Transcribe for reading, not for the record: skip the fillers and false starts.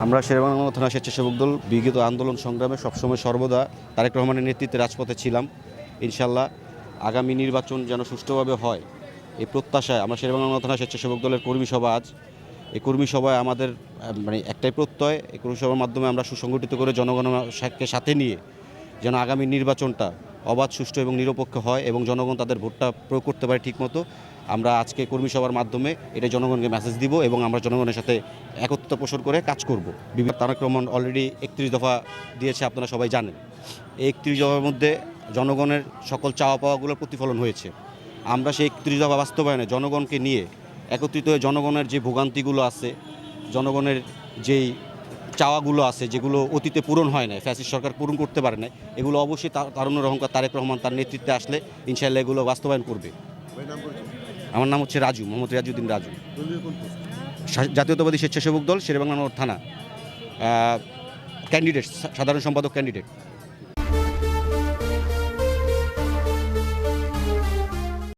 আমরা শেরেবাংলা থানা স্বেচ্ছাসেবক দল বিগত আন্দোলন সংগ্রামে সবসময় সর্বদা তারেক রহমানের নেতৃত্বে রাজপথে ছিলাম। ইনশাল্লাহ আগামী নির্বাচন যেন সুষ্ঠুভাবে হয় এই প্রত্যাশায় আমরা শেরেবাংলা থানা স্বেচ্ছাসেবক দলের কর্মী সভা আজ এই কর্মী সভায় আমাদের একটাই প্রত্যয়, এই কর্মী সভার মাধ্যমে আমরা সুসংগঠিত করে জনগণকে সাথে নিয়ে যেন আগামী নির্বাচনটা অবাধ, সুষ্ঠু এবং নিরপেক্ষ হয় এবং জনগণ তাদের ভোটটা প্রয়োগ করতে পারে ঠিকমতো। আমরা আজকে কর্মী সভার মাধ্যমে এটা জনগণকে মেসেজ দিব এবং আমরা জনগণের সাথে একত্রতা পোষণ করে কাজ করব। তারেক রহমান অলরেডি 31 দফা দিয়েছে, আপনারা সবাই জানেন। এই 31 দফার মধ্যে জনগণের সকল চাওয়া পাওয়াগুলোর প্রতিফলন হয়েছে। আমরা সেই 31 দফা বাস্তবায়নে জনগণকে নিয়ে একত্রিত হয়ে জনগণের যে ভোগান্তিগুলো আছে, জনগণের যেই চাওয়াগুলো আছে যেগুলো অতীতে পূরণ হয় না, ফ্যাসিস্ট সরকার পূরণ করতে পারে না, এগুলো অবশ্যই তারুণ্যের অহংকার তারেক রহমান তার নেতৃত্বে আসলে ইনশাআল্লাহ এগুলো বাস্তবায়ন করবে। আমার নাম হচ্ছে রাজু, মোহাম্মদ রিয়াজউদ্দিন রাজু, জাতীয়তাবাদী স্বেচ্ছাসেবক দল শেরেবাংলা থানা ক্যান্ডিডেট, সাধারণ সম্পাদক ক্যান্ডিডেট।